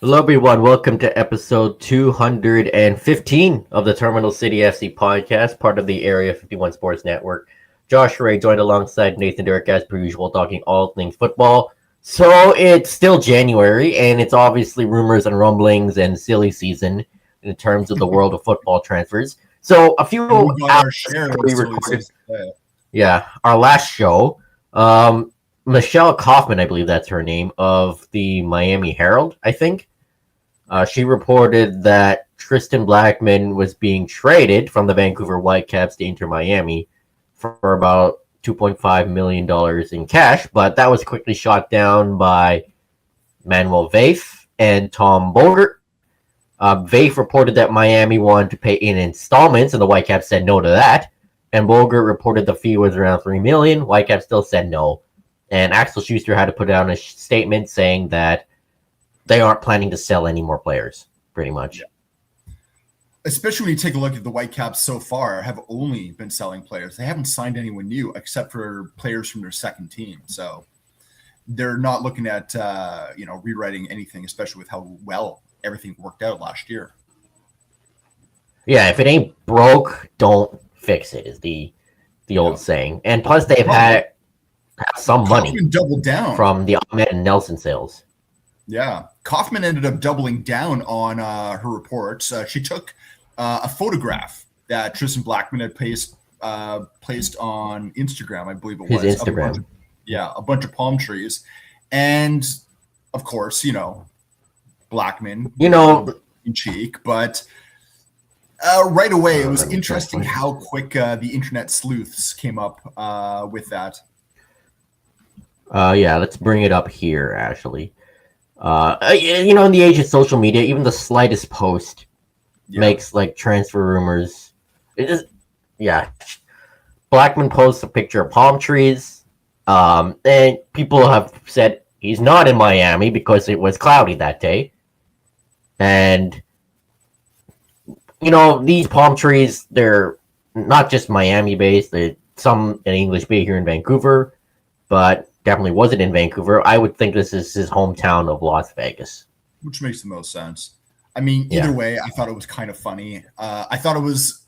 Hello, everyone. Welcome to episode 215 of the Terminal City FC podcast, part of the Area 51 Sports Network. Josh Ray joined alongside Nathan Derrick as per usual, talking all things football. So it's still January, and it's obviously rumors and rumblings and silly season in terms of the world of football transfers. So a few And we got our hours share after of we silly recorded, season. Yeah. our last show, Michelle Kaufman, I believe that's her name, of the Miami Herald, I think. She reported that Tristan Blackman was being traded from the Vancouver Whitecaps to Inter Miami for about $2.5 million in cash, but that was quickly shot down by Manuel Vafe and Tom Bogert. Vafe reported that Miami wanted to pay in installments, and the Whitecaps said no to that. And Bogert reported the fee was around $3 million. Whitecaps still said no. And Axel Schuster had to put out a statement saying that they aren't planning to sell any more players, pretty much. Yeah. Especially when you take a look at the Whitecaps so far, have only been selling players. They haven't signed anyone new except for players from their second team. So they're not looking at rewriting anything, especially with how well everything worked out last year. Yeah, if it ain't broke, don't fix it, is the old saying. And plus, they've had some money doubled down from the Ahmed and Nelson sales. Yeah, Kaufman ended up doubling down on her reports. She took a photograph that Tristan Blackman had placed on Instagram, I believe it was. His Instagram. A bunch of palm trees. And, of course, Blackman, in cheek. But right away, it was interesting how quick the internet sleuths came up with that. Let's bring it up here, actually. In the age of social media, even the slightest post makes transfer rumors. Blackman posts a picture of palm trees, and people have said he's not in Miami because it was cloudy that day. And these palm trees, they're not just Miami based. Some in English Bay here in Vancouver, but definitely wasn't in Vancouver. I would think this is his hometown of Las Vegas. Which makes the most sense. I mean, either way, I thought it was kind of funny. I thought it was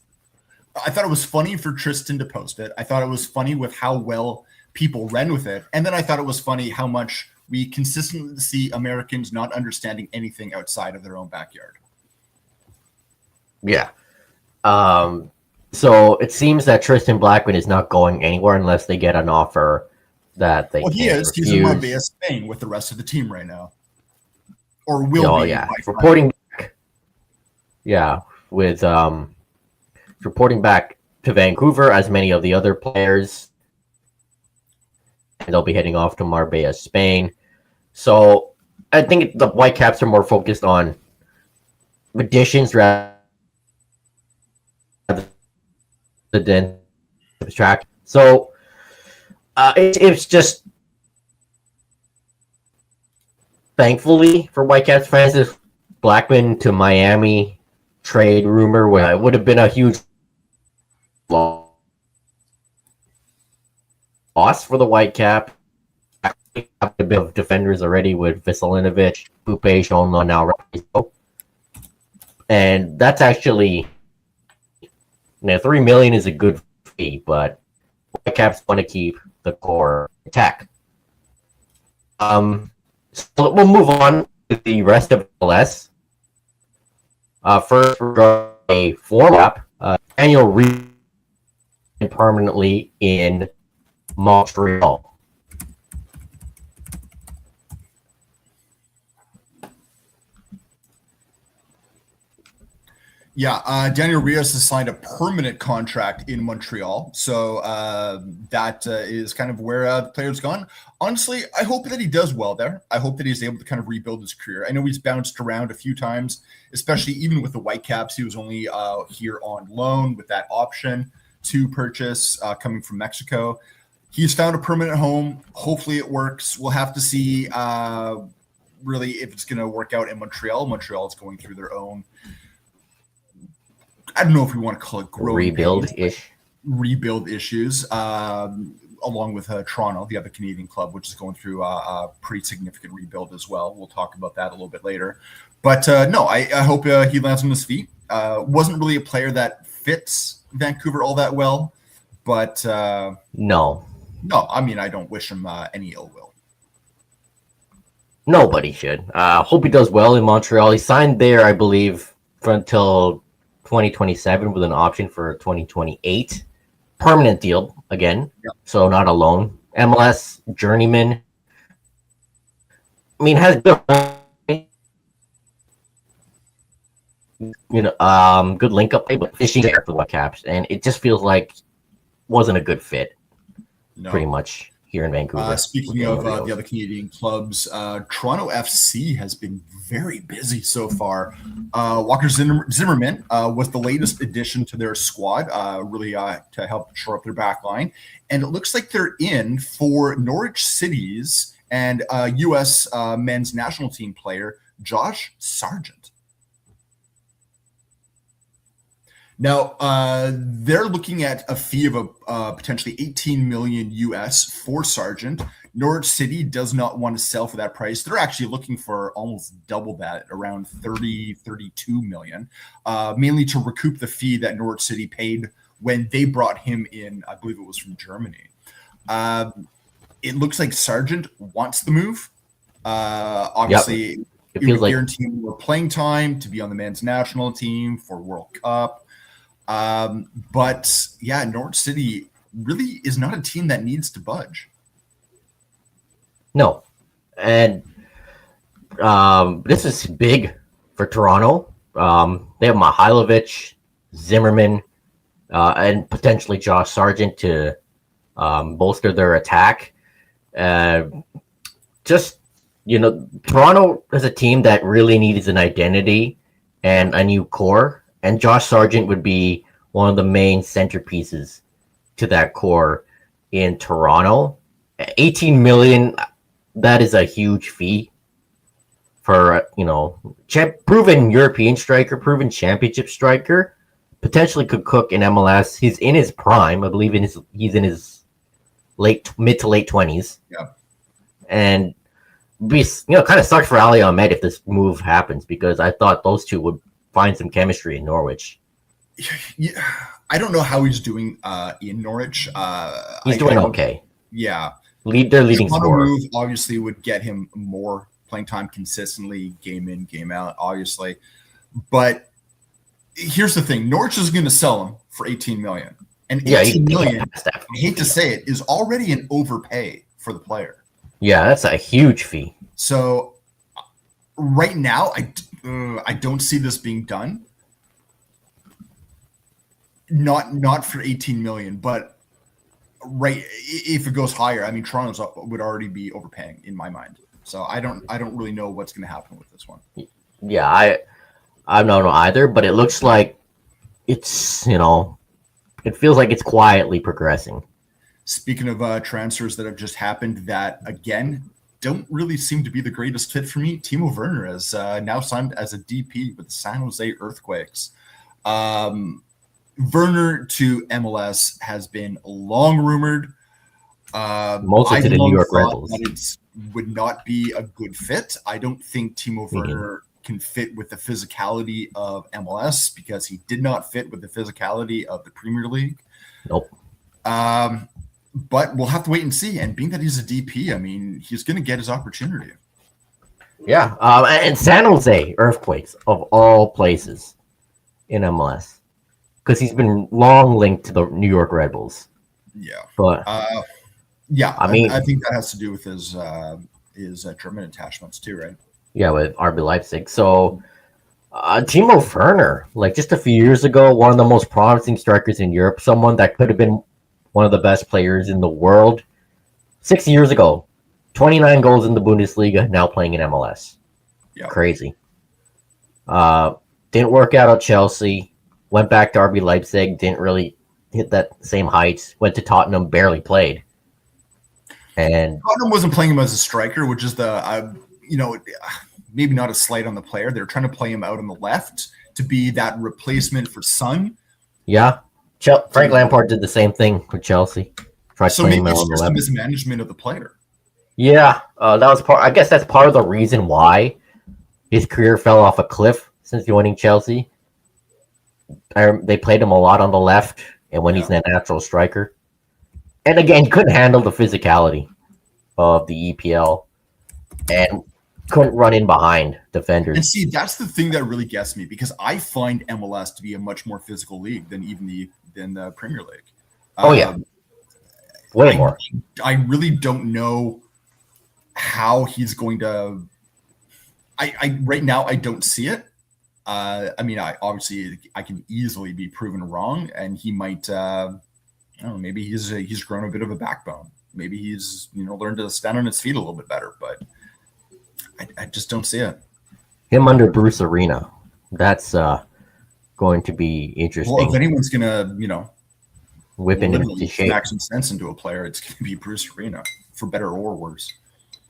funny for Tristan to post it. I thought it was funny with how well people ran with it. And then I thought it was funny how much we consistently see Americans not understanding anything outside of their own backyard. Yeah. So it seems that Tristan Blackman is not going anywhere unless they get an offer that they he is. Refuse. He's in Marbella, Spain with the rest of the team right now. Or will be. Reporting back. Yeah, with reporting back to Vancouver as many of the other players. And they'll be heading off to Marbella, Spain. So I think the Whitecaps are more focused on additions rather than subtract. So it's just, thankfully for Whitecaps fans, if Blackman to Miami trade rumor would have been a huge loss for the Whitecaps. A bit of defenders already with Veselinovic, Bupe, Shonla, now. And that's actually, $3 million is a good fee, but Whitecaps want to keep the core attack. So we'll move on to the rest of MLS. First, we're a form-up. Daniel Reed permanently in Montreal. Yeah, Daniel Rios has signed a permanent contract in Montreal. So that is kind of where the player's gone. Honestly, I hope that he does well there. I hope that he's able to kind of rebuild his career. I know he's bounced around a few times, especially even with the Whitecaps. He was only here on loan with that option to purchase coming from Mexico. He's found a permanent home. Hopefully it works. We'll have to see really if it's going to work out in Montreal. Montreal is going through their own, I don't know if we want to call it growing rebuild-ish. rebuild issues. along with Toronto, the other Canadian club, which is going through a pretty significant rebuild as well. We'll talk about that a little bit later. But no, I hope he lands on his feet. Wasn't really a player that fits Vancouver all that well, but no, I mean, I don't wish him any ill will. Nobody should. Hope he does well in Montreal. He signed there, I believe, for until 2027 with an option for 2028. Permanent deal again, so not a loan. MLS journeyman. I mean, has good, good link up play, but fishing there for the Whitecaps, and it just feels like wasn't a good fit. Pretty much here in Vancouver. Speaking of the other Canadian clubs, Toronto FC has been very busy so far. Walker Zimmerman was the latest addition to their squad, really to help shore up their back line. And it looks like they're in for Norwich City's and U.S. men's national team player, Josh Sargent. Now, they're looking at a fee of potentially $18 million US for Sargent. Norwich City does not want to sell for that price. They're actually looking for almost double that, around 32 million, mainly to recoup the fee that Norwich City paid when they brought him in. I believe it was from Germany. It looks like Sargent wants the move. Obviously, it would guarantee him more playing time to be on the men's national team for World Cup. But yeah, Norwich City really is not a team that needs to budge. No. And this is big for Toronto. They have Mihailovic, Zimmerman, and potentially Josh Sargent to bolster their attack. Toronto is a team that really needs an identity and a new core. And Josh Sargent would be one of the main centerpieces to that core in Toronto. 18 million, that is a huge fee for, proven European striker, proven championship striker. Potentially could cook in MLS. He's in his prime. I believe he's in his mid to late 20s. Yeah. And kind of sucks for Ali Ahmed if this move happens, because I thought those two would find some chemistry in Norwich. Yeah, I don't know how he's doing in Norwich. He's doing okay. Yeah, their leading scorer. Move obviously would get him more playing time consistently, game in, game out. Obviously, but here's the thing: Norwich is going to sell him for 18 million, and 18 million. I hate to say it, is already an overpay for the player. Yeah, that's a huge fee. So right now, I don't see this being done. Not for 18 million, but right if it goes higher, I mean Toronto's would already be overpaying in my mind. So I don't really know what's going to happen with this one. Yeah, I don't know either, but it looks like it's it feels like it's quietly progressing. Speaking of transfers that have just happened, that again don't really seem to be the greatest fit for me. Timo Werner has now signed as a DP with the San Jose Earthquakes. Werner to MLS has been long rumored. Mostly to the New York Red Bulls. It would not be a good fit. I don't think Timo Werner can fit with the physicality of MLS because he did not fit with the physicality of the Premier League. Nope. But we'll have to wait and see. And being that he's a DP, I mean, he's going to get his opportunity. Yeah. And San Jose Earthquakes, of all places in MLS. Because he's been long linked to the New York Red Bulls. Yeah. But, yeah. I mean, I think that has to do with his German attachments too, right? Yeah, with RB Leipzig. So, Timo Werner, like just a few years ago, one of the most promising strikers in Europe, someone that could have been one of the best players in the world. 6 years ago, 29 goals in the Bundesliga, now playing in MLS. Yeah. Crazy. Didn't work out at Chelsea. Went back to RB Leipzig. Didn't really hit that same heights. Went to Tottenham. Barely played. And Tottenham wasn't playing him as a striker, which is maybe not a slight on the player. They're trying to play him out on the left to be that replacement for Son. Yeah. Frank Lampard did the same thing with Chelsea. Tried So playing maybe him it's on the just the left. mismanagement of the player. Yeah, that was part. I guess that's part of the reason why his career fell off a cliff since joining Chelsea. They played him a lot on the left, and when he's Yeah. a natural striker, and again, he couldn't handle the physicality of the EPL, and couldn't run in behind defenders. And see, that's the thing that really gets me, because I find MLS to be a much more physical league than even the Premier League. Oh yeah, way more. I really don't know how he's going to. I right now I don't see it. I mean, I can easily be proven wrong, and he might. I don't know. Maybe he's grown a bit of a backbone. Maybe he's learned to stand on his feet a little bit better. But I just don't see it. Him under Bruce Arena, that's going to be interesting. Well, if anyone's gonna whipping him literally into shape, smack some sense into a player, it's gonna be Bruce Arena, for better or worse.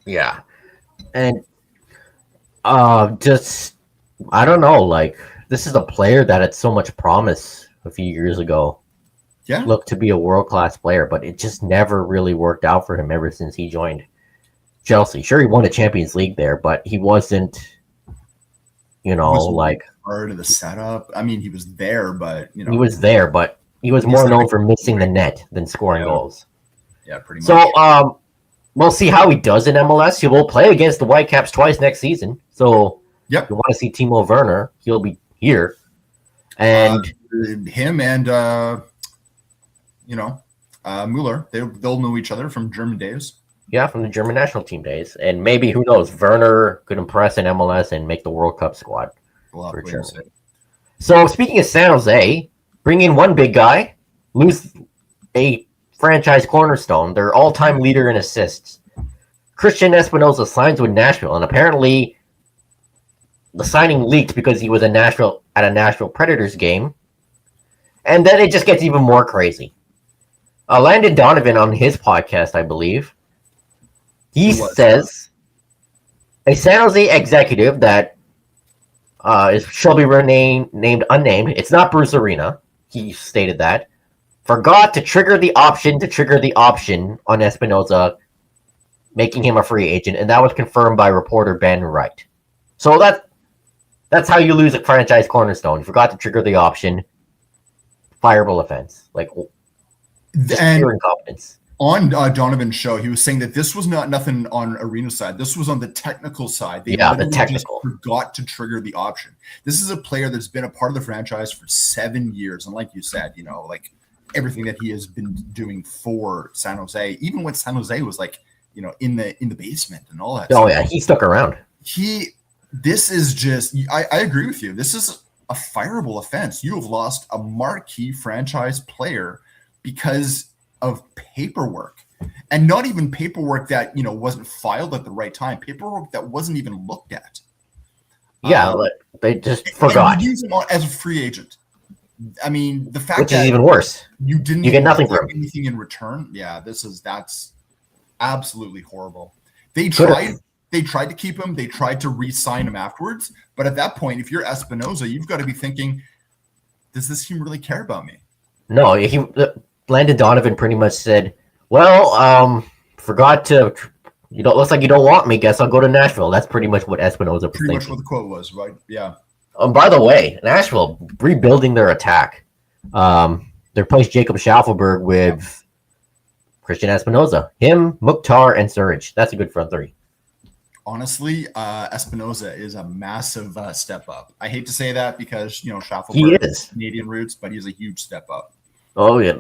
yeah, and just I don't know. Like, this is a player that had so much promise a few years ago. Yeah, Looked to be a world-class player, but it just never really worked out for him ever since he joined Chelsea. Sure, he won a Champions League there, but he wasn't, like part of the setup. I mean, he was there, but he was there, but he was more known for missing the net than scoring goals. Yeah, pretty much. So, we'll see how he does in MLS. He will play against the Whitecaps twice next season. So, yep. If you want to see Timo Werner, he'll be here. And him and Mueller, they'll know each other from German days. Yeah, from the German national team days. And maybe, who knows, Werner could impress in MLS and make the World Cup squad. For Germany. So, speaking of San Jose, bring in one big guy, lose a franchise cornerstone, their all-time leader in assists. Christian Espinoza signs with Nashville, and apparently the signing leaked because he was at a Nashville Predators game. And then it just gets even more crazy. Landon Donovan on his podcast, I believe, he says a San Jose executive that shall be named unnamed. It's not Bruce Arena. He stated that. Forgot to trigger the option on Espinoza, making him a free agent, and that was confirmed by reporter Ben Wright. So that's how you lose a franchise cornerstone. Forgot to trigger the option. Fireable offense. Like, pure incompetence. On Donovan's show, he was saying that this was not nothing on Arena's side. This was on the technical side. The technical. Just forgot to trigger the option. This is a player that's been a part of the franchise for 7 years, and like you said, like everything that he has been doing for San Jose, even when San Jose was like, in the basement and all that. Oh yeah, he stuck around. This is just. I agree with you. This is a fireable offense. You have lost a marquee franchise player because of paperwork, and not even paperwork that wasn't filed at the right time. Paperwork that wasn't even looked at. Yeah, they just forgot. And you use him as a free agent. I mean, the fact which is even worse. You get nothing from anything in return. Yeah, that's absolutely horrible. They tried to keep him. They tried to re-sign him afterwards, but at that point, if you're Espinoza, you've got to be thinking, does this team really care about me? No, Landon Donovan pretty much said, well, forgot to, looks like you don't want me, guess I'll go to Nashville. That's pretty much what Espinoza was pretty much what the quote was, right? Yeah. By the way, Nashville, rebuilding their attack. They replaced Jacob Schaffelberg with Christian Espinoza. Him, Mukhtar, and Surridge. That's a good front three. Honestly, Espinoza is a massive step up. I hate to say that because, Schaffelberg he is Canadian roots, but he's a huge step up. Oh, yeah.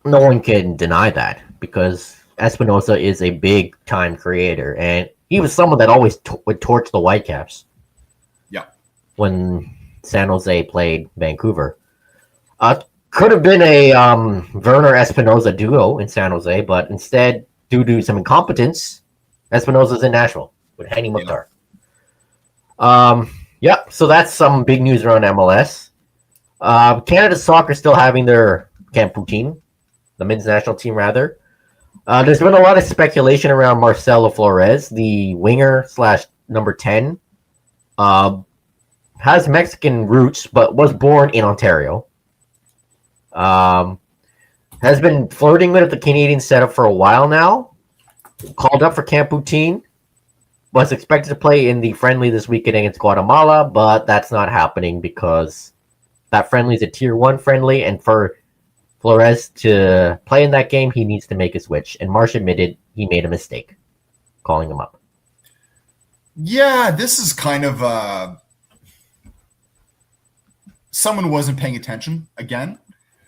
No one can deny that because Espinoza is a big-time creator, and he was someone that always would torch the Whitecaps. Yeah. When San Jose played Vancouver. Could have been a Werner-Espinoza duo in San Jose, but instead, due to some incompetence, Espinoza's in Nashville with Henny Mukhtar. So that's some big news around MLS. Canada Soccer still having their camp routine, the men's national team rather. There's been a lot of speculation around Marcelo Flores, the winger / number 10. Has Mexican roots, but was born in Ontario. has been flirting with the Canadian setup for a while now. Called up for Camp Poutine. Was expected to play in the friendly this weekend against Guatemala, but that's not happening because that friendly is a tier 1 friendly, and for Flores to play in that game, he needs to make a switch. And Marsh admitted he made a mistake calling him up. Yeah, this is kind of someone wasn't paying attention again.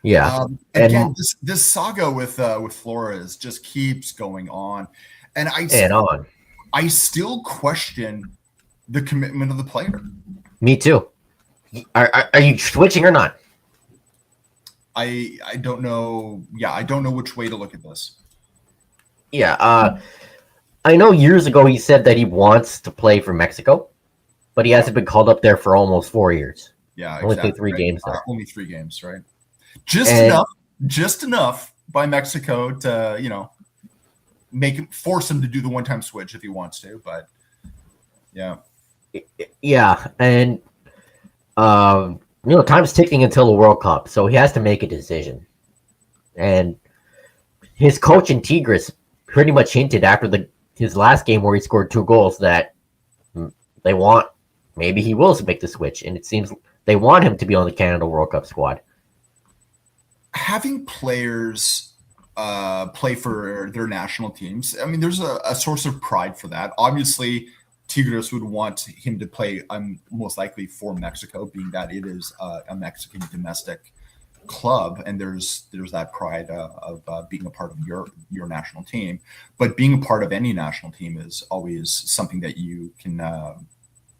Yeah. Again, this saga with Flores just keeps going on, and I still question the commitment of the player. Me too. Are you switching or not? I don't know. Yeah, I don't know which way to look at this. Yeah. I know years ago he said that he wants to play for Mexico, but he hasn't been called up there for almost 4 years. Yeah, only played 3 games there. Only 3 games, right? Just enough by Mexico to force him to do the one-time switch if he wants to. But yeah, and time's ticking until the World Cup, so he has to make a decision. And his coach in Tigres pretty much hinted after his last game where he scored 2 goals that maybe he will make the switch, and it seems they want him to be on the Canada World Cup squad. Having players play for their national teams, I mean, there's a source of pride for that. Obviously, Tigres would want him to play most likely for Mexico, being that it is a Mexican domestic club, and there's that pride of being a part of your national team. But being a part of any national team is always something that you can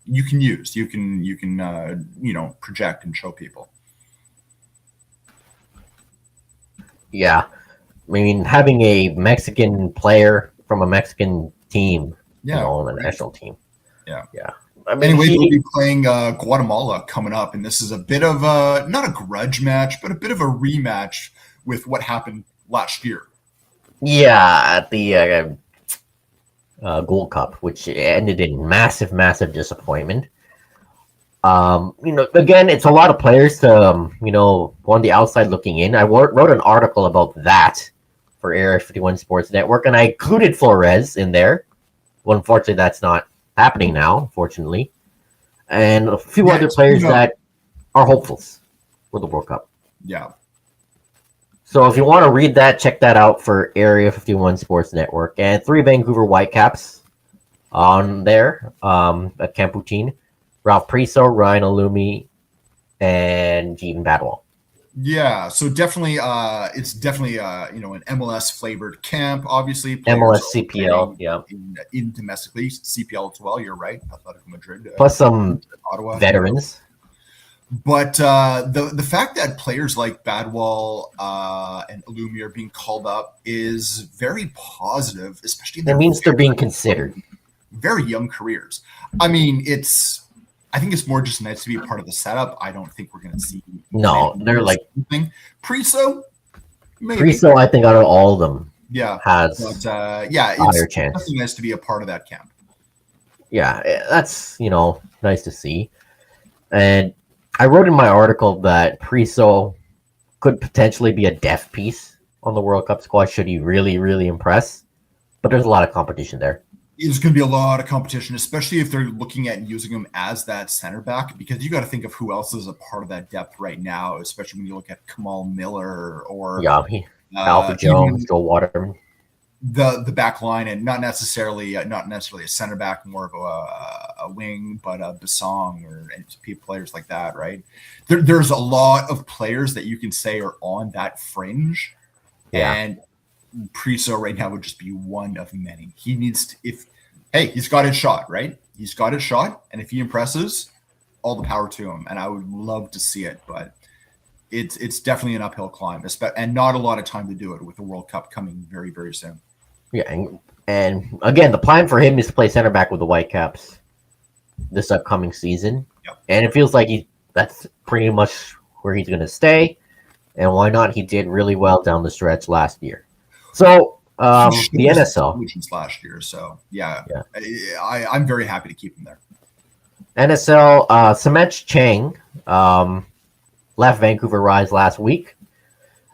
use, you can project and show people. Yeah, I mean, having a Mexican player from a Mexican team, on the national team. Yeah. I mean, anyway, we'll be playing Guatemala coming up, and this is a bit of not a grudge match, but a bit of a rematch with what happened last year. Yeah, at the Gold Cup, which ended in massive, massive disappointment. Again, it's a lot of players to, on the outside looking in. I wrote an article about that for Area 51 Sports Network, and I included Flores in there. Well, unfortunately, that's not happening now, unfortunately. And a few other players that are hopefuls for the World Cup. Yeah. So if you want to read that, check that out for Area 51 Sports Network. And 3 Vancouver Whitecaps on there at Camp Poutine. Ralph Priso, Ryan Alumi, and Jeevan Badwal. Yeah, so definitely, it's definitely an MLS flavored camp. Obviously, MLS CPL, in domestically CPL as well. You're right, Atletico Madrid, plus some Ottawa veterans. But the fact that players like Badwal and Alumi are being called up is very positive, especially. It means they're being considered. Very young careers. I mean, I think it's more just nice to be a part of the setup. I don't think we're going to see. No, they're like Priso. Maybe. Priso, I think out of all of them, has it's higher chance. Definitely nice to be a part of that camp. Yeah, that's nice to see. And I wrote in my article that Priso could potentially be a depth piece on the World Cup squad should he really, really impress. But there's a lot of competition there. There's going to be a lot of competition, especially if they're looking at using him as that center back, because you got to think of who else is a part of that depth right now, especially when you look at Kamal Miller or Alpha Jones, Joe Waterman. The back line, and not necessarily a center back, more of a wing, but a Basong or players like that, right? There's a lot of players that you can say are on that fringe, and Priso right now would just be one of many. He needs to, he's got his shot, right? He's got his shot, and if he impresses, all the power to him. And I would love to see it, but it's definitely an uphill climb, and not a lot of time to do it with the World Cup coming very, very soon. Yeah, and again, the plan for him is to play center back with the Whitecaps this upcoming season, and it feels like that's pretty much where he's going to stay. And why not? He did really well down the stretch last year. So the NSL last year, so I'm very happy to keep him there. NSL, Semech Chang left Vancouver Rise last week,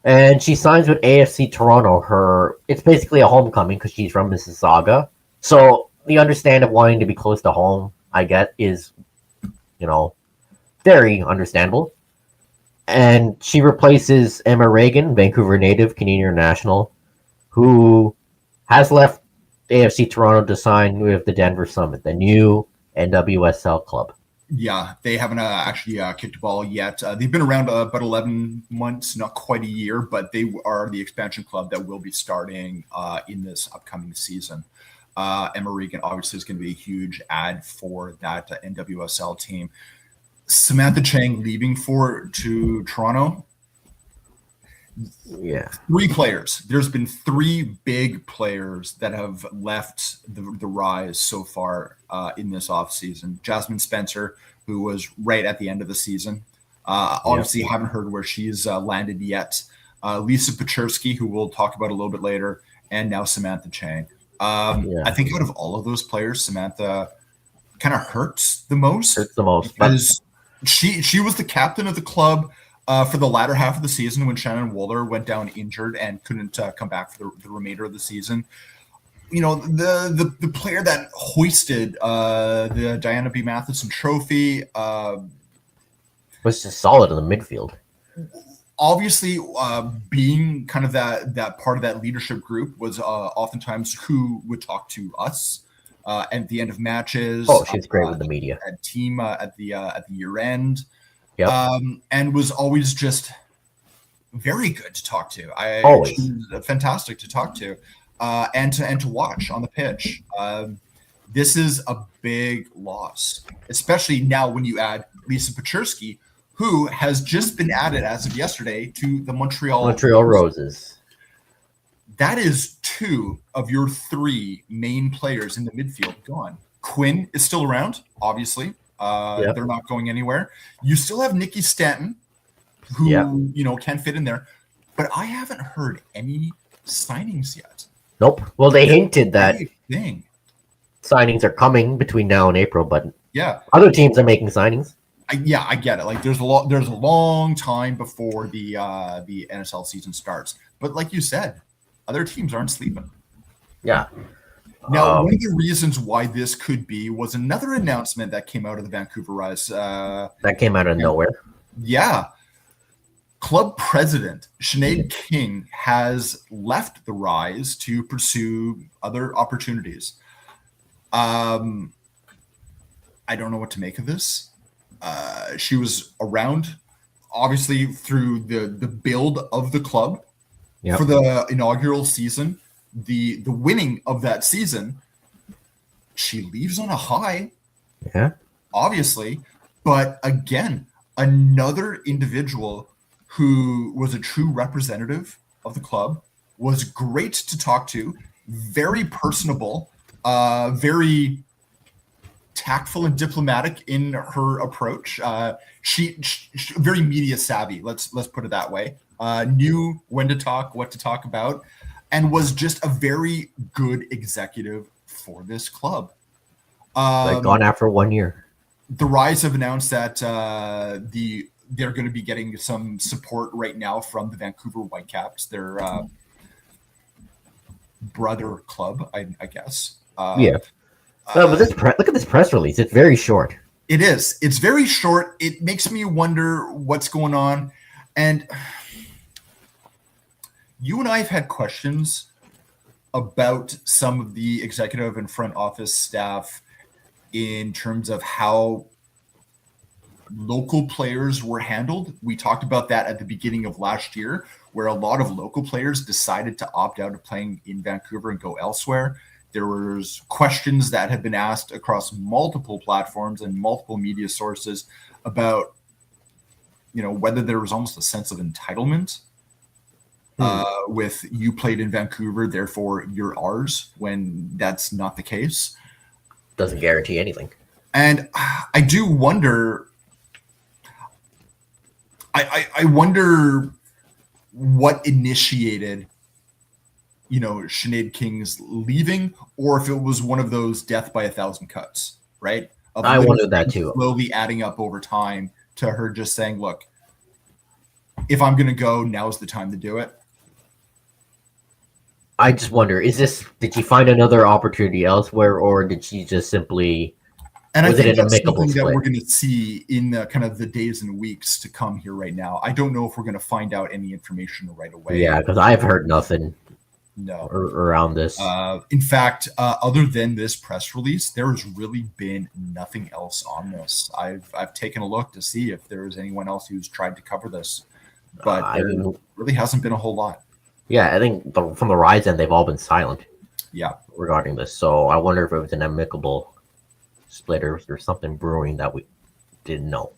And she signs with AFC Toronto. It's basically a homecoming because she's from Mississauga. So the understand of wanting to be close to home, I get, is, very understandable. And she replaces Emma Reagan, Vancouver native, Canadian national, who has left AFC Toronto to sign with the Denver Summit, the new NWSL club. Yeah, they haven't actually kicked a ball yet. They've been around about 11 months, not quite a year, but they are the expansion club that will be starting in this upcoming season. Emma Regan obviously is going to be a huge ad for that NWSL team. Samantha Chang leaving to Toronto. Yeah. 3 players. There's been 3 big players that have left the Rise so far in this offseason. Jasmine Spencer, who was right at the end of the season. Obviously, haven't heard where she's landed yet. Lisa Pechersky, who we'll talk about a little bit later, and now Samantha Chang. I think out of all of those players, Samantha kind of hurts the most. Because she was the captain of the club for the latter half of the season when Shannon Wohler went down injured and couldn't come back for the remainder of the season. The player that hoisted the Diana B. Matheson Trophy was just solid in the midfield. Obviously, being kind of that part of that leadership group was oftentimes who would talk to us at the end of matches. Oh, she's great with the media. At team at the year end. Yep. And was always just very good to talk to. Always fantastic to talk to, and to watch on the pitch. This is a big loss, especially now when you add Lisa Pechersky, who has just been added as of yesterday to the Montreal Roses. That is 2 of your 3 main players in the midfield gone. Quinn is still around, obviously. They're not going anywhere. You still have Nikki Stanton, who can fit in there, but I haven't heard any signings yet. Nope. Well, they hinted that signings are coming between now and April, but other teams are making signings. I get it. Like there's a long time before the NSL season starts, but like you said, other teams aren't sleeping. Yeah. Now, one of the reasons why this could be was another announcement that came out of the Vancouver Rise. That came out of nowhere. Yeah. Club president Sinead King has left the Rise to pursue other opportunities. I don't know what to make of this. She was around, obviously, through the build of the club for the inaugural season. The winning of that season, she leaves on a high, obviously, but again, another individual who was a true representative of the club, was great to talk to, very personable, very tactful and diplomatic in her approach. She very media savvy, let's put it that way. Knew when to talk, what to talk about, and was just a very good executive for this club. Gone after 1 year. The Rise have announced that they're going to be getting some support right now from the Vancouver Whitecaps, their brother club, I guess. But look at this press release. It's very short. It is. It's very short. It makes me wonder what's going on. And you and I have had questions about some of the executive and front office staff in terms of how local players were handled. We talked about that at the beginning of last year, where a lot of local players decided to opt out of playing in Vancouver and go elsewhere. There was questions that had been asked across multiple platforms and multiple media sources about, whether there was almost a sense of entitlement with you played in Vancouver, therefore you're ours, when that's not the case. Doesn't guarantee anything. And I do wonder, I wonder what initiated, Sinead King's leaving, or if it was one of those death by 1,000 cuts, right? I wondered that too. Slowly adding up over time to her just saying, look, if I'm going to go, now's the time to do it. I just wonder, did she find another opportunity elsewhere, or did she just simply, and was I think it an that's amicable something that split? we're going to see in the kind of the days and weeks to come here right now. I don't know if we're going to find out any information right away. Yeah, because I've heard nothing No. around this. In fact, other than this press release, there has really been nothing else on this. I've taken a look to see if there is anyone else who's tried to cover this, but there really hasn't been a whole lot. Yeah, I think from the Rise end, they've all been silent. Yeah, regarding this. So I wonder if it was an amicable split or something brewing that we didn't know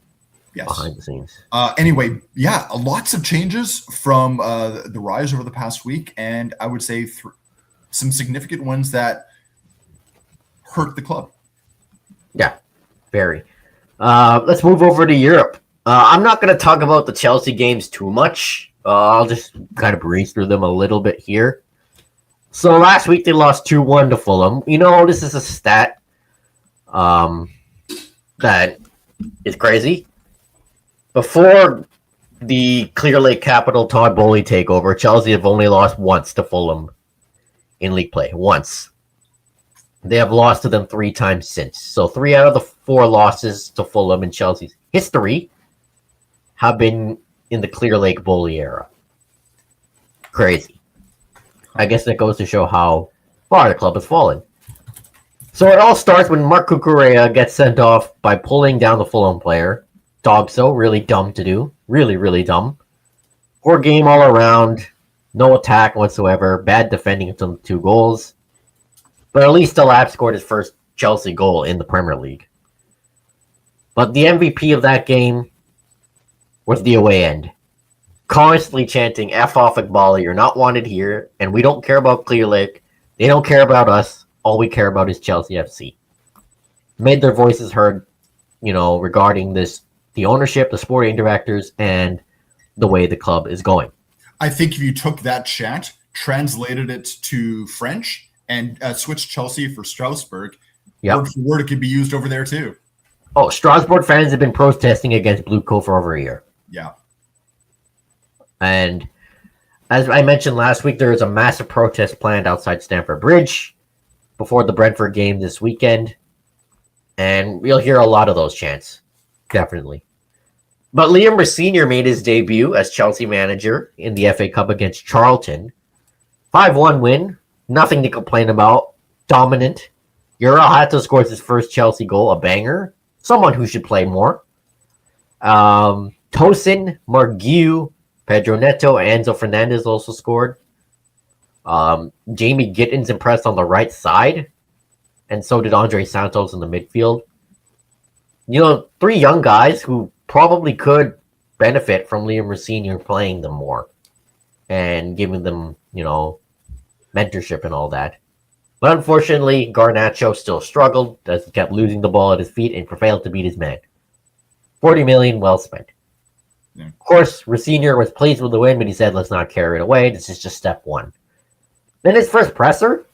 behind the scenes. Anyway, yeah, lots of changes from the Rise over the past week, and I would say some significant ones that hurt the club. Yeah, very. Let's move over to Europe. I'm not going to talk about the Chelsea games too much. I'll just kind of breeze through them a little bit here. So last week they lost 2-1 to Fulham. You know, this is a stat that is crazy. Before the Clear Lake Capital Todd Bowley takeover, Chelsea have only lost once to Fulham in league play. Once. They have lost to them 3 times since. So 3 out of the 4 losses to Fulham in Chelsea's history have been in the Clear Lake Bowley era. Crazy. I guess that goes to show how far the club has fallen. So it all starts when Mark Cucurella gets sent off by pulling down the Fulham player. Dogso, really dumb to do. Really, really dumb. Poor game all around. No attack whatsoever. Bad defending until 2 goals. But at least Delap scored his first Chelsea goal in the Premier League. But the MVP of that game was the away end. Constantly chanting, F off Iqbal, you're not wanted here, and we don't care about Clear Lake. They don't care about us. All we care about is Chelsea FC. Made their voices heard, regarding this, the ownership, the sporting directors, and the way the club is going. I think if you took that chant, translated it to French, and switched Chelsea for Strasbourg, word for word, it could be used over there too. Oh, Strasbourg fans have been protesting against Blue Co for over a year. Yeah. And as I mentioned last week, there is a massive protest planned outside Stamford Bridge before the Brentford game this weekend. And we'll hear a lot of those chants. Definitely. But Liam Sr. made his debut as Chelsea manager in the FA Cup against Charlton. 5-1 win. Nothing to complain about. Dominant. Uriel Hato scores his first Chelsea goal, a banger. Someone who should play more. Tosin, Marguerite, Pedro Neto, and Enzo Fernandez also scored. Jamie Gittins impressed on the right side. And so did Andre Santos in the midfield. 3 young guys who probably could benefit from Liam Sr. playing them more. And giving them, mentorship and all that. But unfortunately, Garnacho still struggled as he kept losing the ball at his feet and failed to beat his man. 40 million, well spent. Yeah. Of course, Senior was pleased with the win, but he said, let's not carry it away. This is just step 1. Then his first presser,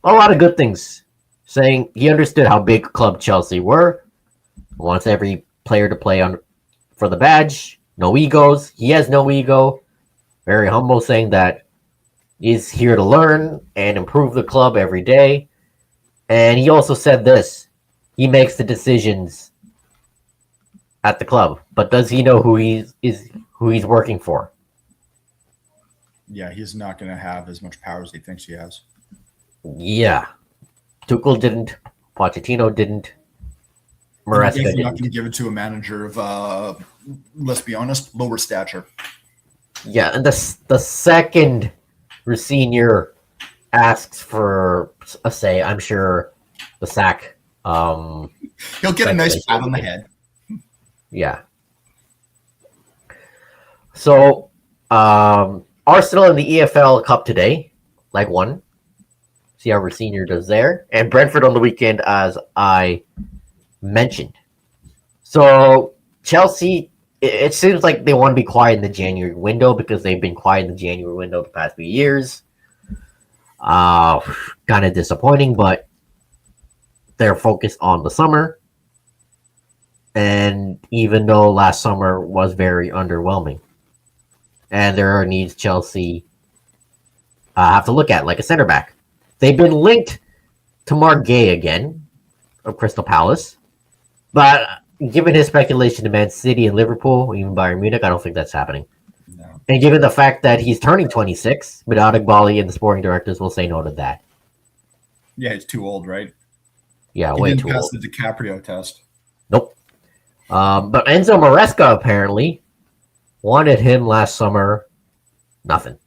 a lot of good things, saying he understood how big club Chelsea were, wants every player to play for the badge, no egos. He has no ego. Very humble, saying that he's here to learn and improve the club every day. And he also said this, he makes the decisions at the club, but does he know who he's working for? Yeah, he's not going to have as much power as he thinks he has. Yeah, Tuchel didn't, Pochettino didn't, Maresca didn't. Not going to give it to a manager of, let's be honest, lower stature. Yeah, and the second Senior asks for a say, I'm sure the sack. He'll get a nice pat on the head. Yeah. So, Arsenal in the EFL Cup today, leg 1. See how Senior does there. And Brentford on the weekend, as I mentioned. So, Chelsea, it seems like they want to be quiet in the January window because they've been quiet in the January window the past few years. Kind of disappointing, but they're focused on the summer. And even though last summer was very underwhelming. and there are needs Chelsea have to look at, like a center back. They've been linked to Mark Gay again of Crystal Palace, but given his speculation to Man City and Liverpool, even Bayern Munich, I don't think that's happening. No. And given the fact that he's turning 26, Mehmet Bali and the sporting directors will say no to that. Yeah, he's too old, right? Yeah, He way didn't too pass old. the DiCaprio test. Nope. But Enzo Maresca apparently wanted him last summer. Nothing.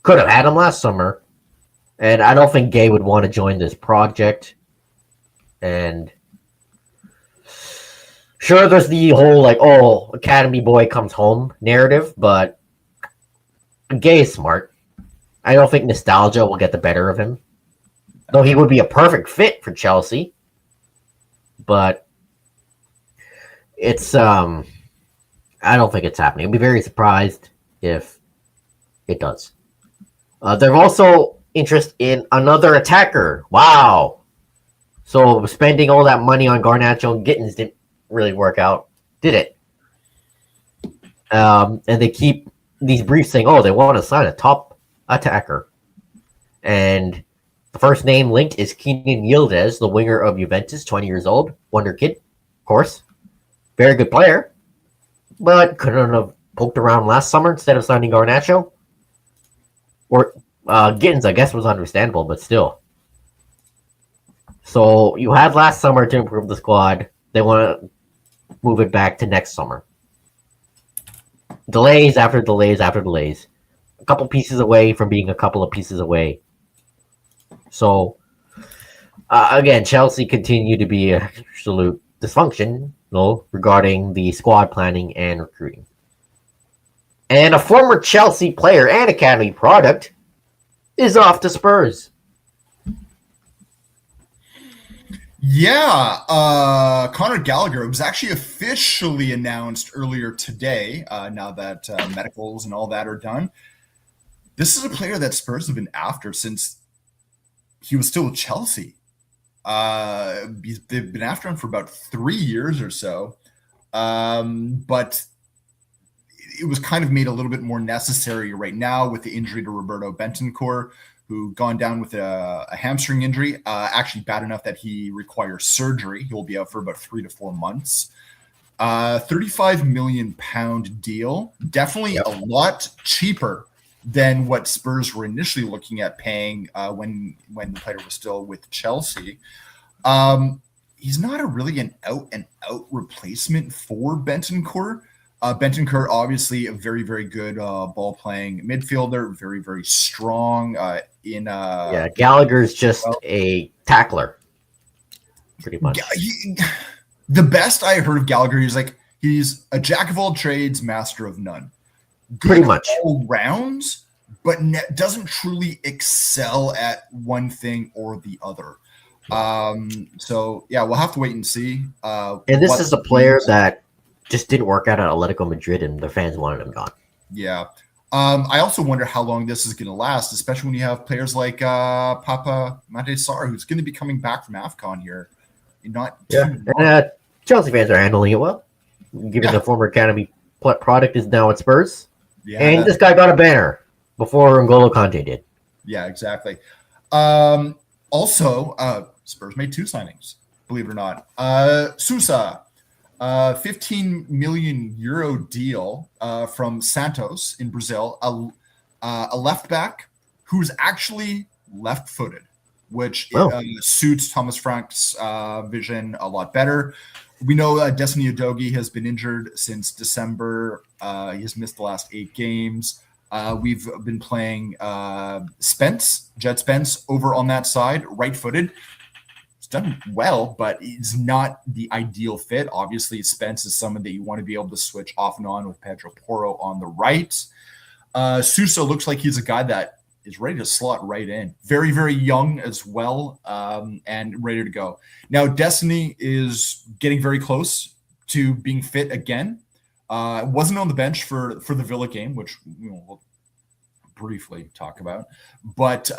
Could have had him last summer. And I don't think Gay would want to join this project. And sure, there's the whole, like, oh, Academy boy comes home narrative, but Gay is smart. I don't think nostalgia will get the better of him. Though he would be a perfect fit for Chelsea. But it's, I don't think it's happening. I'd be very surprised if it does. There's also interest in another attacker. Wow. So spending all that money on Garnacho and Gittins didn't really work out, did it? And they keep these briefs saying, oh, they want to sign a top attacker. And the first name linked is Kenan Yildiz, the winger of Juventus, 20 years old, wonder kid, of course. Very good player. But couldn't have poked around last summer instead of signing Garnacho. Or Gittins, I guess, was understandable, but still. So you had last summer to improve the squad. They want to move it back to next summer. Delays after delays after delays. A couple pieces away from being a couple of pieces away. So, again, Chelsea continue to be an absolute dysfunction regarding the squad planning and recruiting. And a former Chelsea player and academy product is off to Spurs. Yeah, Conor Gallagher was actually officially announced earlier today, now that medicals and all that are done. This is a player that Spurs have been after since he was still with Chelsea. They've been after him for about 3 years or so. But it was kind of made a little bit more necessary right now with the injury to Roberto Bentancur, who gone down with a hamstring injury, actually bad enough that he requires surgery. He'll be out for about 3 to 4 months. £35 million deal, definitely a lot cheaper than what Spurs were initially looking at paying when the player was still with Chelsea. He's not really an out-and-out replacement for Bentancur. Bentancur, obviously, a very, very good ball-playing midfielder, very, very strong. Gallagher's just a tackler, pretty much. The best I heard of Gallagher, he's a jack of all trades, master of none. Good pretty much all rounds, but doesn't truly excel at one thing or the other. So yeah, we'll have to wait and see. And this is a player that just didn't work out at Atletico Madrid, and the fans wanted him gone. Yeah. I also wonder how long this is going to last, especially when you have players like Papa Mate Sarr, who's going to be coming back from AFCON here. Chelsea fans are handling it well, given the former academy product is now at Spurs. Yeah, and this guy got a banner before N'Golo Kante did. Yeah, exactly. Also, Spurs made 2 signings, believe it or not. Sousa, 15 million euro deal from Santos in Brazil, a left back who's actually left-footed, which suits Thomas Frank's vision a lot better. We know Destiny Udogie has been injured since December. He has missed the last 8 games. We've been playing Jet Spence over on that side, right-footed. He's done well, but he's not the ideal fit. Obviously, Spence is someone that you want to be able to switch off and on with Pedro Porro on the right. Sousa looks like he's a guy that is ready to slot right in. Very, very young as well, and ready to go. Now, Destiny is getting very close to being fit again. Wasn't on the bench for the Villa game, which we'll briefly talk about. But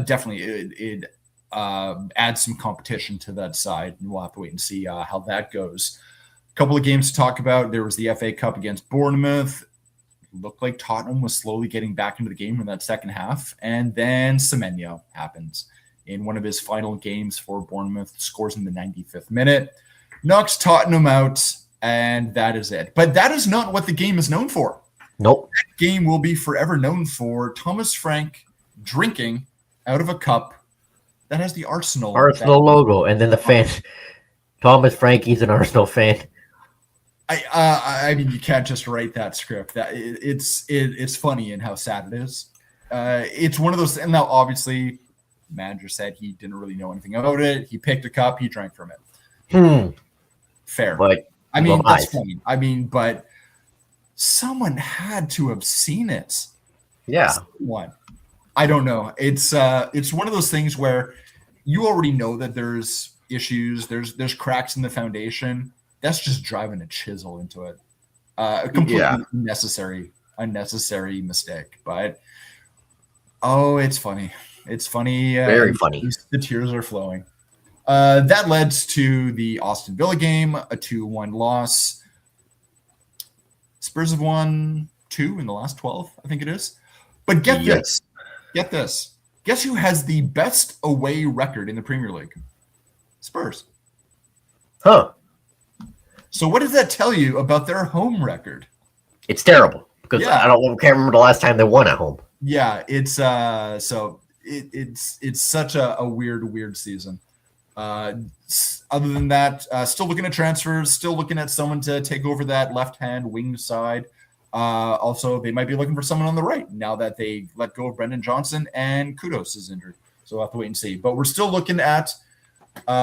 definitely it adds some competition to that side, and we'll have to wait and see how that goes. A couple of games to talk about. There was the FA Cup against Bournemouth. looked like Tottenham was slowly getting back into the game in that second half. And then Semenyo happens in one of his final games for Bournemouth, scores in the 95th minute, knocks Tottenham out, and that is it. But that is not what the game is known for. Nope. That game will be forever known for Thomas Frank drinking out of a cup that has the Arsenal logo, and then the fan. Thomas Frankie's an Arsenal fan. I mean, you can't just write that script. That it's funny and how sad it is. It's one of those, and now obviously, the manager said he didn't really know anything about it. He picked a cup, he drank from it. Fair, but I mean that's funny. I mean, but someone had to have seen it. Yeah, someone. I don't know. It's one of those things where you already know that there's issues, there's cracks in the foundation. That's just driving a chisel into it. A completely unnecessary mistake. But it's funny. It's funny. Very funny. The tears are flowing. That led to the Aston Villa game, a 2-1 loss. Spurs have won 2 in the last 12, I think it is. But get this. Guess who has the best away record in the Premier League? Spurs. Huh. So what does that tell you about their home record? It's terrible because I can't remember the last time they won at home. Yeah, it's it's such a weird season. Other than that, still looking at transfers, still looking at someone to take over that left-hand wing side. Also, they might be looking for someone on the right now that they let go of Brendan Johnson and Kudos is injured. So we'll have to wait and see. But we're still looking at,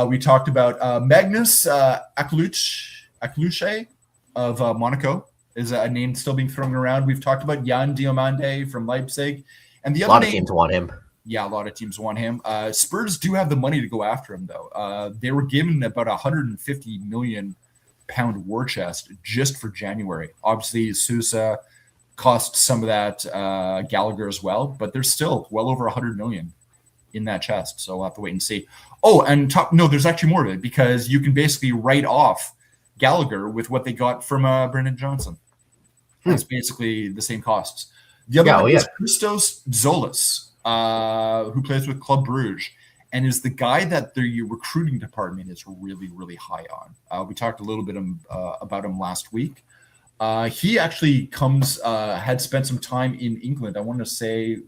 we talked about Magnus Akluche of Monaco is a name still being thrown around. We've talked about Jan Diomande from Leipzig. And the other a lot of teams want him. Yeah, a lot of teams want him. Spurs do have the money to go after him, though. They were given about £150 million war chest just for January. Obviously, Sousa cost some of that, Gallagher as well, but there's still well over 100 million in that chest. So we'll have to wait and see. Oh, and there's actually more of it because you can basically write off Gallagher with what they got from Brendan Johnson. It's basically the same costs. The other one is Christos Zolis, who plays with Club Brugge and is the guy that the recruiting department is really, really high on. We talked a little bit about him last week. He actually had spent some time in England, I want to say,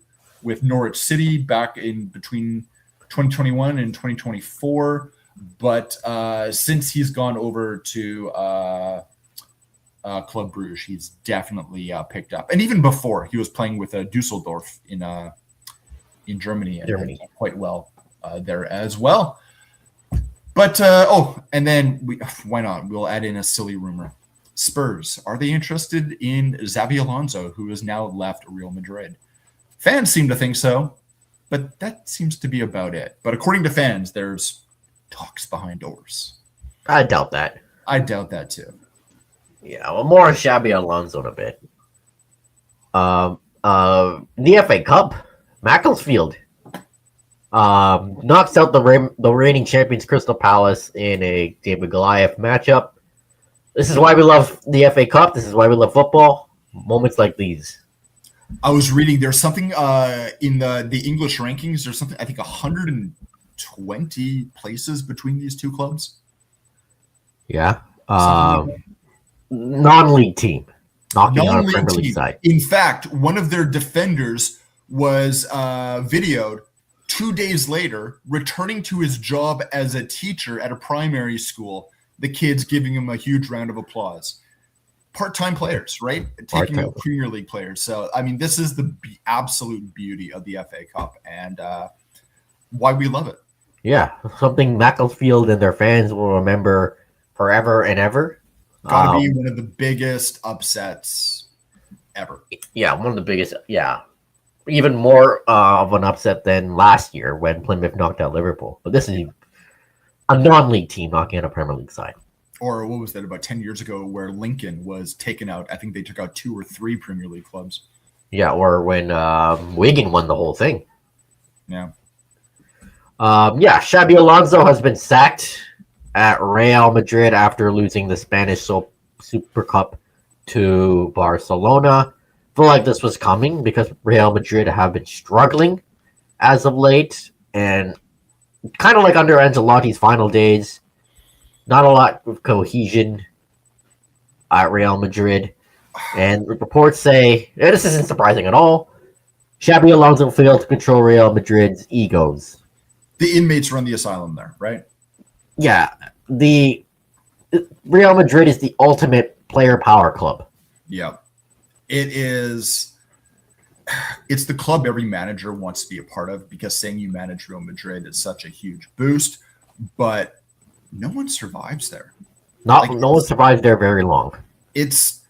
with Norwich City back in between 2021 and 2024. But since he's gone over to Club Brugge, he's definitely picked up. And even before, he was playing with Dusseldorf in Germany and did quite well there as well. But and then why not? We'll add in a silly rumor. Spurs, are they interested in Xabi Alonso, who has now left Real Madrid? Fans seem to think so, but that seems to be about it. But according to fans, there's talks behind doors. I doubt that. I doubt that too. Yeah, well, more on Xabi Alonso in a bit. The FA Cup, Macclesfield knocks out the reigning champions Crystal Palace in a David Goliath matchup. This is why we love the FA Cup. This is why we love football. Moments like these. I was reading there's something in the English rankings. There's something, I think 120 places between these two clubs. Yeah. Non-league team knocking on a Premier League side. In fact, one of their defenders was videoed 2 days later returning to his job as a teacher at a primary school. The kids giving him a huge round of applause. Part-time players, right? Taking out Premier League players. So, I mean, this is the absolute beauty of the FA Cup and why we love it. Yeah, something Macclesfield and their fans will remember forever and ever. Gotta be one of the biggest upsets ever. Yeah, one of the biggest. Yeah, even more of an upset than last year when Plymouth knocked out Liverpool. But this is a non-league team knocking out a Premier League side. Or what was that, about 10 years ago where Lincoln was taken out? I think they took out 2 or 3 Premier League clubs. Yeah, or when Wigan won the whole thing. Yeah. Xabi Alonso has been sacked at Real Madrid after losing the Spanish Super Cup to Barcelona. feel like this was coming because Real Madrid have been struggling as of late, and kind of like under Ancelotti's final days, not a lot of cohesion at Real Madrid. And reports say, and this isn't surprising at all, Xabi Alonso failed to control Real Madrid's egos. The inmates run the asylum there, right? Yeah, the Real Madrid is the ultimate player power club. Yeah. It is. It's the club every manager wants to be a part of because saying you manage Real Madrid is such a huge boost, but no one survives there. No one survives there very long. It's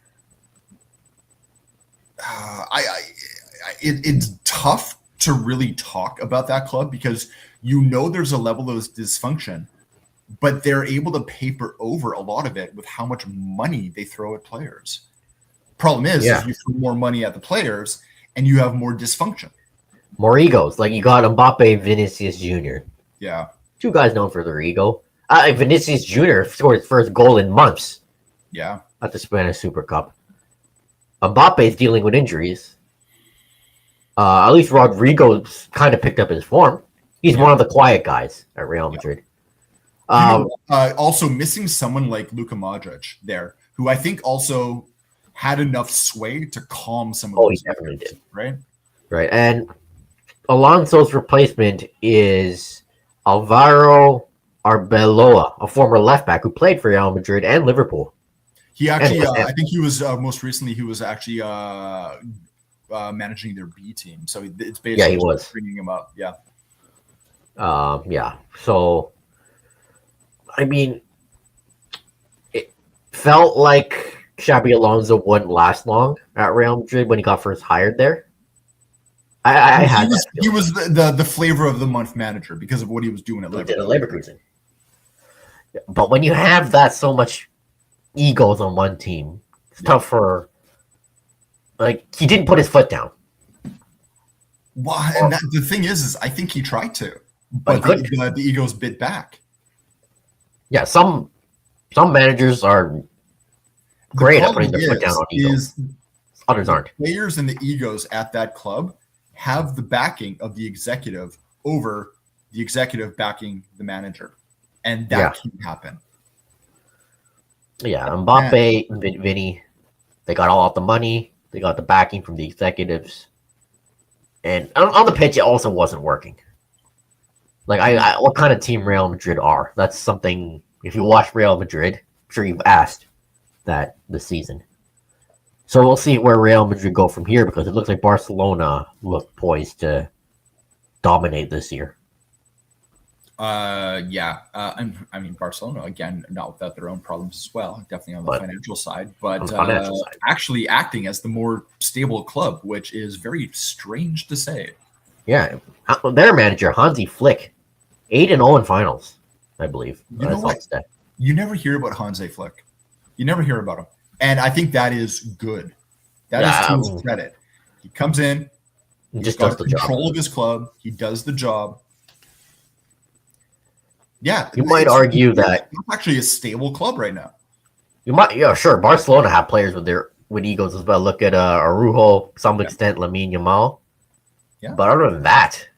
it's tough to really talk about that club because there's a level of dysfunction, but they're able to paper over a lot of it with how much money they throw at players. Problem is, if you throw more money at the players and you have more dysfunction. More egos. Like you got Mbappe, Vinicius Jr. Yeah. Two guys known for their ego. Vinicius Jr. scored his first goal in months. Yeah. At the Spanish Super Cup. Mbappe is dealing with injuries. At least Rodrigo's kind of picked up his form. He's one of the quiet guys at Real Madrid. Also missing someone like Luka Modric there, who I think also had enough sway to calm some of those. He definitely did. Right? Right. And Alonso's replacement is Alvaro Arbeloa, a former left back who played for Real Madrid and Liverpool. He actually, I think he was most recently. He was actually managing their B team, so it's basically he was bringing him up. Yeah. So, I mean, it felt like Xabi Alonso wouldn't last long at Real Madrid when he got first hired there. He was the flavor of the month manager because of what he was doing at Leverkusen. But when you have that so much egos on one team, it's tough for. Like he didn't put his foot down. Well, and the thing is I think he tried to, but the egos bit back. Yeah, some managers are great at putting their foot down on egos. Others aren't. Players and the egos at that club have the backing of the executive over the executive backing the manager, and that can happen. Yeah, Mbappe, Vinny, they got all the money. They got the backing from the executives. And on the pitch, it also wasn't working. Like, what kind of team Real Madrid are? That's something, if you watch Real Madrid, I'm sure you've asked that this season. So we'll see where Real Madrid go from here because it looks like Barcelona look poised to dominate this year. I mean, Barcelona, again, not without their own problems as well, definitely on the financial side, but actually acting as the more stable club, which is very strange to say. Yeah. Their manager, Hansi Flick, 8-0 in finals, I believe. You know what? You never hear about Hansi Flick. You never hear about him. And I think that is good. That is to his credit. He comes in, he's got control of his club, he does the job. Yeah, you might argue that it's actually a stable club right now. You might, sure. Barcelona have players with egos as well. Look at Araujo, to some extent, Lamine Yamal. Yeah, but other than that,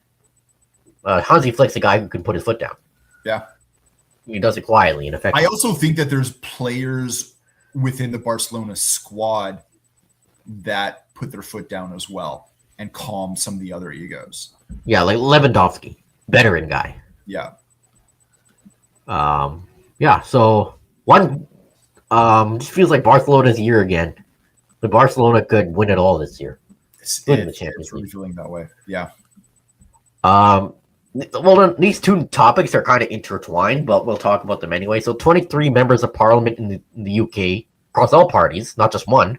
Hansi Flick's a guy who can put his foot down. Yeah, he does it quietly and effectively. I also think that there's players within the Barcelona squad that put their foot down as well and calm some of the other egos. Yeah, like Lewandowski, veteran guy. Yeah. So one just feels like Barcelona's year again. The Barcelona could win it all this year. Win the Champions League. Feeling that way. Yeah. Well, these two topics are kind of intertwined, but we'll talk about them anyway. So 23 members of parliament in the UK, across all parties, not just one,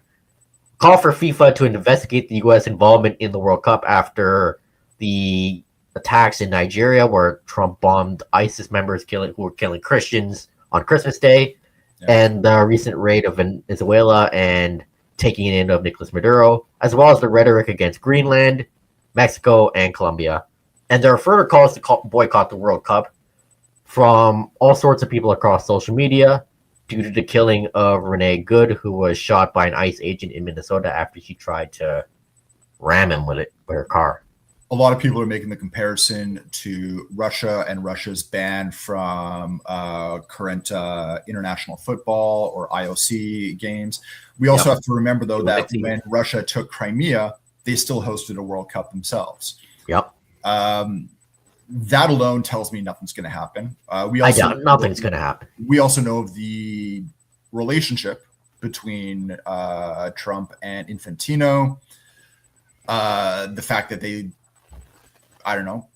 call for FIFA to investigate the US involvement in the World Cup after the attacks in Nigeria where Trump bombed ISIS members who were killing Christians on Christmas Day, and the recent raid of Venezuela and taking in of Nicolas Maduro, as well as the rhetoric against Greenland, Mexico, and Colombia. And there are further calls to boycott the World Cup from all sorts of people across social media, due to the killing of Renee Good, who was shot by an ICE agent in Minnesota after she tried to ram him with her car. A lot of people are making the comparison to Russia and Russia's ban from current international football or IOC games. We also have to remember, though, that when Russia took Crimea, they still hosted a World Cup themselves. Yep. That alone tells me nothing's going to happen. Nothing's going to happen. We also know of the relationship between Trump and Infantino. The fact that they, I don't know,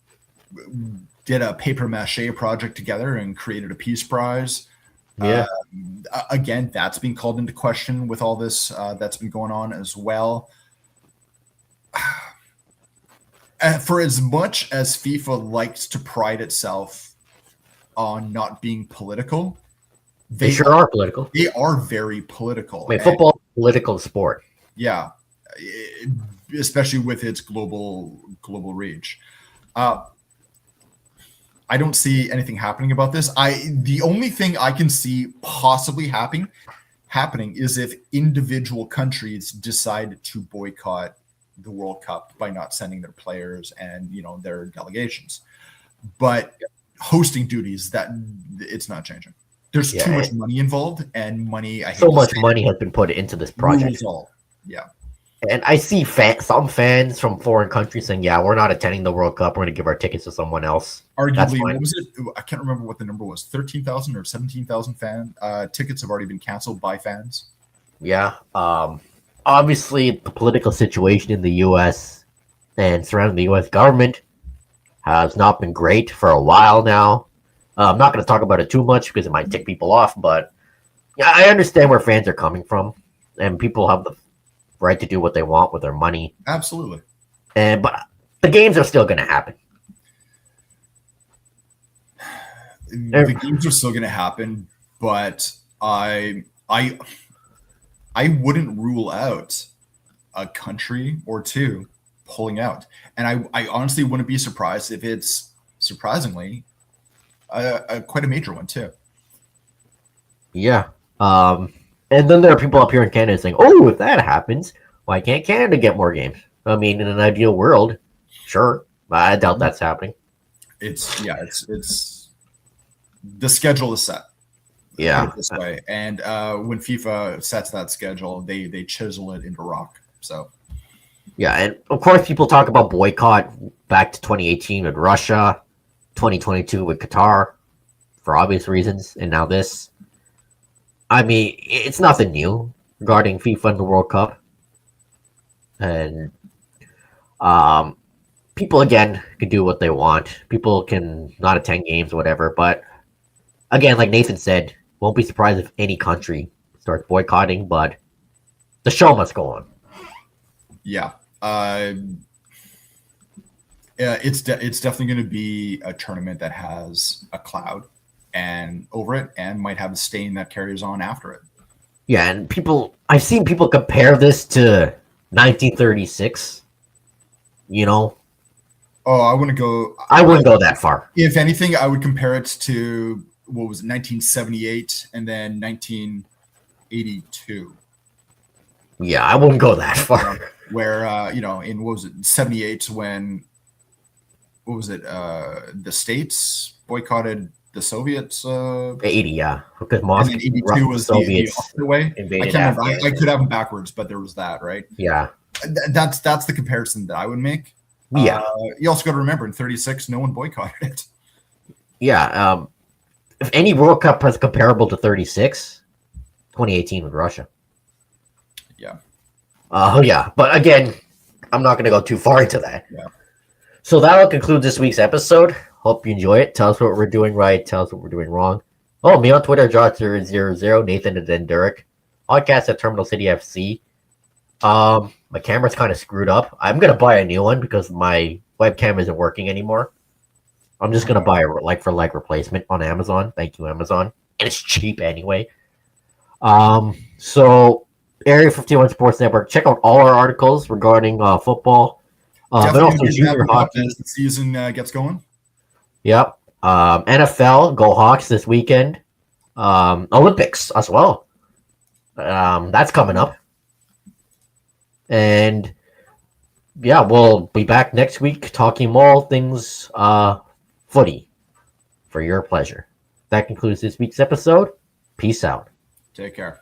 did a paper mache project together and created a peace prize. Yeah. Again, that's being called into question with all this that's been going on as well. For as much as FIFA likes to pride itself on not being political, they sure are political. They are very political. Football is a political sport. Yeah, especially with its global reach. I don't see anything happening about this. The only thing I can see possibly happening is if individual countries decide to boycott the World Cup by not sending their players and their delegations. But hosting duties, that it's not changing. There's too much money involved, and money. So much money has been put into this project. Yeah. And I see some fans from foreign countries saying, "Yeah, we're not attending the World Cup. We're going to give our tickets to someone else." Arguably, what was it? I can't remember what the number was. 13,000 or 17,000 tickets have already been canceled by fans. Yeah. Obviously, the political situation in the U.S. and surrounding the U.S. government has not been great for a while now. I'm not going to talk about it too much because it might tick people off, but yeah, I understand where fans are coming from, and people have the right to do what they want with their money. Absolutely. But the games are still going to happen. The games are still going to happen, but I wouldn't rule out a country or two pulling out. And I honestly wouldn't be surprised if it's surprisingly quite a major one too. Yeah. And then there are people up here in Canada saying, "Oh, if that happens, why can't Canada get more games?" I mean, in an ideal world, sure. But I doubt that's happening. It's the schedule is set. Yeah. This way. And when FIFA sets that schedule, they chisel it into rock. So yeah, and of course people talk about boycott back to 2018 with Russia, 2022 with Qatar for obvious reasons, and now this. I mean, it's nothing new regarding FIFA and the World Cup. And people again can do what they want. People can not attend games or whatever, but again, like Nathan said, won't be surprised if any country starts boycotting, but the show must go on. Yeah. It's definitely going to be a tournament that has a cloud and over it and might have a stain that carries on after it. Yeah, and I've seen people compare this to 1936, Oh, I wouldn't go that far. If anything, I would compare it to, what was it, 1978 and then 1982. Yeah, I wouldn't go that far. Where, in, what was it, 78 when, what was it, the States boycotted the Soviets? 80, yeah. Because Moscow, and then 82 was the opposite way. I could have them backwards, but there was that, right? Yeah. That's the comparison that I would make. Yeah. You also got to remember, in 36, no one boycotted it. Yeah. If any World Cup was comparable to 36, 2018 with Russia. Yeah. Yeah. But again, I'm not going to go too far into that. Yeah. So that'll conclude this week's episode. Hope you enjoy it. Tell us what we're doing right. Tell us what we're doing wrong. Oh, me on Twitter, Josh000, Nathan and then Derek. Podcast at Terminal City FC. My camera's kind of screwed up. I'm going to buy a new one because my webcam isn't working anymore. I'm just going to buy a like-for-like replacement on Amazon. Thank you, Amazon. And it's cheap anyway. So, Area 51 Sports Network. Check out all our articles regarding football. But also junior hockey. As the season gets going. Yep. NFL, go Hawks this weekend. Olympics as well. That's coming up. And yeah, we'll be back next week talking more things footy for your pleasure. That concludes this week's episode. Peace out. Take care.